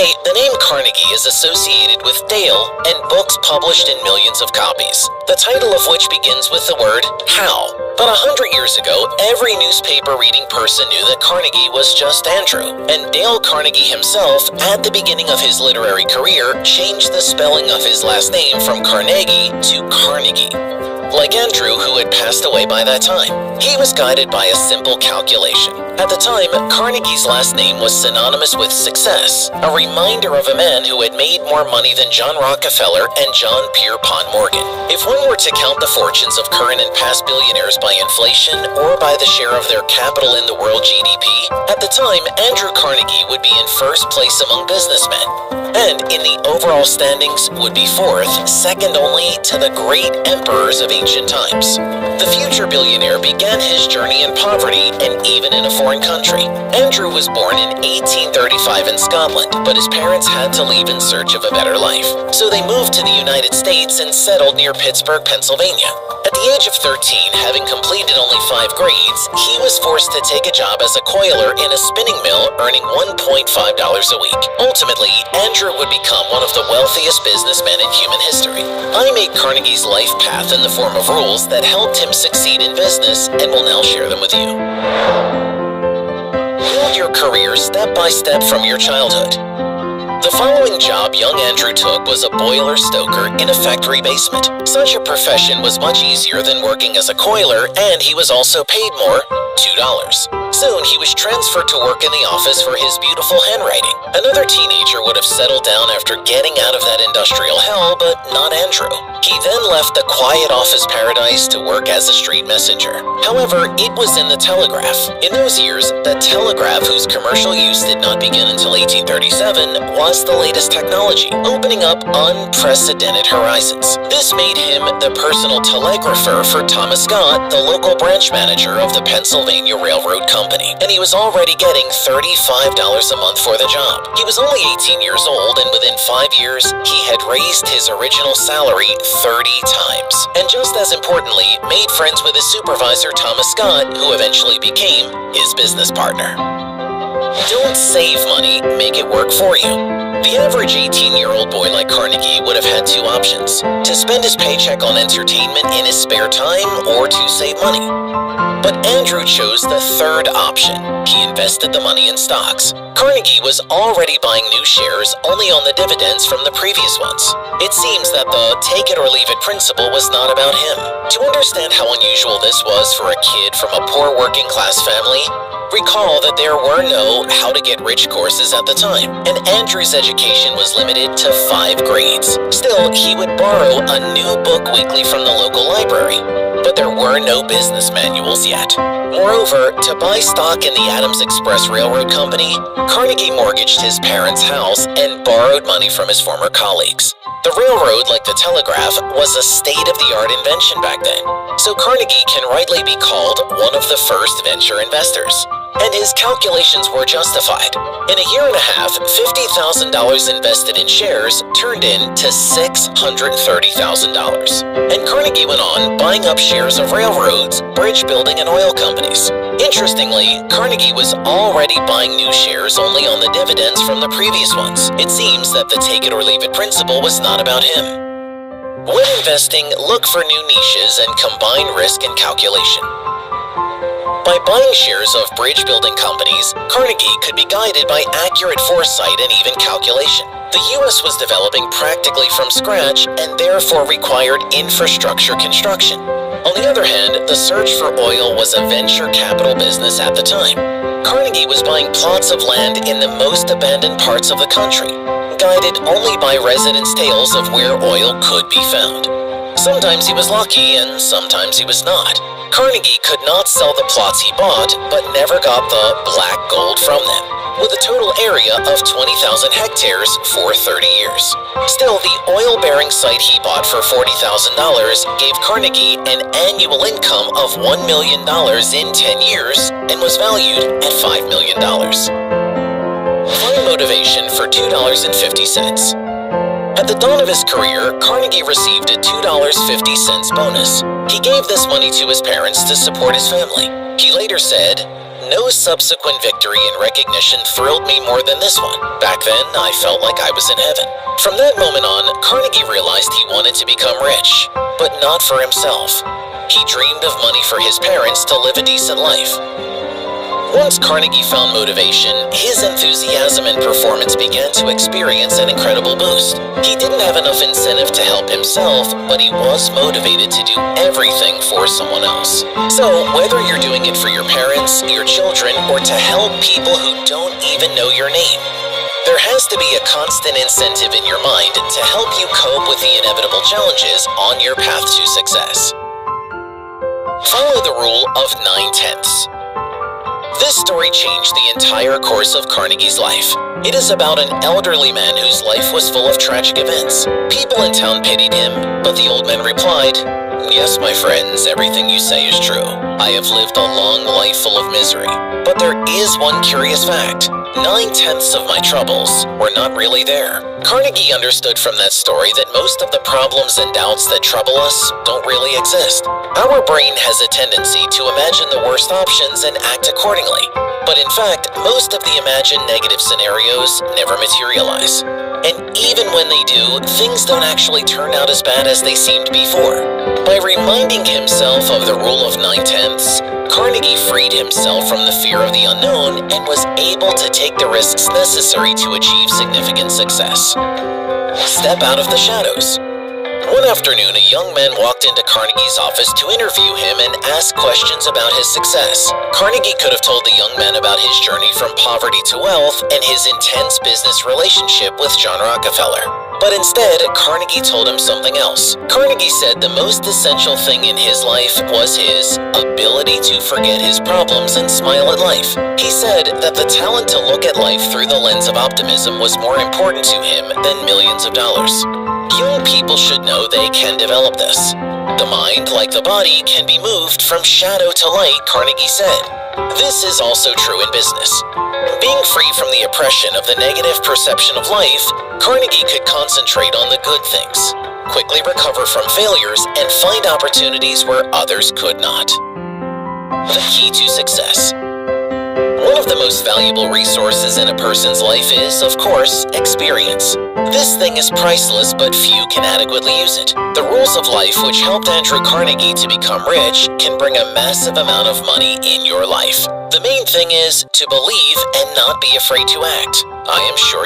Today, the name Carnegie is associated with Dale and books published in millions of copies, the title of which begins with the word how. But 100 years ago, every newspaper-reading person knew that Carnegie was just Andrew, and Dale Carnegie himself, at the beginning of his literary career, changed the spelling of his last name from Carnegie to Carnegie. Like Andrew, who had passed away by that time, he was guided by a simple calculation. At the time, Carnegie's last name was synonymous with success, a reminder of a man who had made more money than John Rockefeller and John Pierpont Morgan. If one were to count the fortunes of current and past billionaires by inflation or by the share of their capital in the world GDP, at the time, Andrew Carnegie would be in first place among businessmen, and in the overall standings would be fourth, second only to the great emperors of ancient times. The future billionaire began his journey in poverty and even in a foreign country. Andrew was born in 1835 in Scotland, but his parents had to leave in search of a better life. So they moved to the United States and settled near Pittsburgh, Pennsylvania. At the age of 13, having completed only 5 grades, he was forced to take a job as a coiler in a spinning mill, earning $1.5 a week. Ultimately, Andrew would become one of the wealthiest businessmen in human history. I made Carnegie's life path in the form of rules that helped him succeed in business and will now share them with you. Build your career step by step from your childhood. The following job young Andrew took was a boiler stoker in a factory basement. Such a profession was much easier than working as a coiler, and he was also paid more, $2. Soon, he was transferred to work in the office for his beautiful handwriting. Another teenager would have settled down after getting out of that industrial hell, but not Andrew. He then left the quiet office paradise to work as a street messenger. However, it was in the telegraph. In those years, the telegraph, whose commercial use did not begin until 1837, was the latest technology, opening up unprecedented horizons. This made him the personal telegrapher for Thomas Scott, the local branch manager of the Pennsylvania Railroad Company, and he was already getting $35 a month for the job. He was only 18 years old, and within 5 years, he had raised his original salary 30 times. And just as importantly, made friends with his supervisor, Thomas Scott, who eventually became his business partner. Don't save money, make it work for you. The average 18-year-old boy like Carnegie would have had 2 options: to spend his paycheck on entertainment in his spare time or to save money. But Andrew chose the third option. He invested the money in stocks. Carnegie was already buying new shares only on the dividends from the previous ones. It seems that the take-it-or-leave-it principle was not about him. To understand how unusual this was for a kid from a poor working-class family, recall that there were no how-to-get-rich courses at the time, and Andrew's education was limited to 5 grades. Still, he would borrow a new book weekly from the local library, but there were no business manuals yet. Moreover, to buy stock in the Adams Express Railroad Company, Carnegie mortgaged his parents' house and borrowed money from his former colleagues. The railroad, like the telegraph, was a state-of-the-art invention back then, so Carnegie can rightly be called one of the first venture investors. And his calculations were justified. In a year and a half, $50,000 invested in shares turned into $630,000. And Carnegie went on buying up shares of railroads, bridge building, and oil companies. Interestingly, Carnegie was already buying new shares only on the dividends from the previous ones. It seems that the take-it-or-leave-it principle was not about him. When investing, look for new niches and combine risk and calculation. By buying shares of bridge-building companies, Carnegie could be guided by accurate foresight and even calculation. The U.S. was developing practically from scratch and therefore required infrastructure construction. On the other hand, the search for oil was a venture capital business at the time. Carnegie was buying plots of land in the most abandoned parts of the country, guided only by residents' tales of where oil could be found. Sometimes he was lucky and sometimes he was not. Carnegie could not sell the plots he bought, but never got the black gold from them, with a total area of 20,000 hectares for 30 years. Still, the oil-bearing site he bought for $40,000 gave Carnegie an annual income of $1 million in 10 years and was valued at $5 million. Find motivation for $2.50. At the dawn of his career, Carnegie received a $2.50 bonus. He gave this money to his parents to support his family. He later said, No subsequent victory and recognition thrilled me more than this one. Back then, I felt like I was in heaven. From that moment on, Carnegie realized he wanted to become rich, but not for himself. He dreamed of money for his parents to live a decent life. Once Carnegie found motivation, his enthusiasm and performance began to experience an incredible boost. He didn't have enough incentive to help himself, but he was motivated to do everything for someone else. So, whether you're doing it for your parents, your children, or to help people who don't even know your name, there has to be a constant incentive in your mind to help you cope with the inevitable challenges on your path to success. Follow the rule of 9/10. This story changed the entire course of Carnegie's life. It is about an elderly man whose life was full of tragic events. People in town pitied him, but the old man replied, "Yes, my friends, everything you say is true. I have lived a long life full of misery. But there is one curious fact. 9/10 of my troubles were not really there." Carnegie understood from that story that most of the problems and doubts that trouble us don't really exist. Our brain has a tendency to imagine the worst options and act accordingly. But in fact, most of the imagined negative scenarios never materialize. And even when they do, things don't actually turn out as bad as they seemed before. By reminding himself of the rule of 9/10, Carnegie freed himself from the fear of the unknown and was able to take the risks necessary to achieve significant success. Step out of the shadows. One afternoon, a young man walked into Carnegie's office to interview him and ask questions about his success. Carnegie could have told the young man about his journey from poverty to wealth and his intense business relationship with John Rockefeller. But instead, Carnegie told him something else. Carnegie said the most essential thing in his life was his ability to forget his problems and smile at life. He said that the talent to look at life through the lens of optimism was more important to him than millions of dollars. Young people should know they can develop this. The mind, like the body, can be moved from shadow to light, Carnegie said. This is also true in business. Being free from the oppression of the negative perception of life, Carnegie could concentrate on the good things, quickly recover from failures, and find opportunities where others could not. The key to success. One of the most valuable resources in a person's life is, of course, experience. This thing is priceless, but few can adequately use it. The rules of life which helped Andrew Carnegie to become rich can bring a massive amount of money in your life. The main thing is to believe and not be afraid to act. I am sure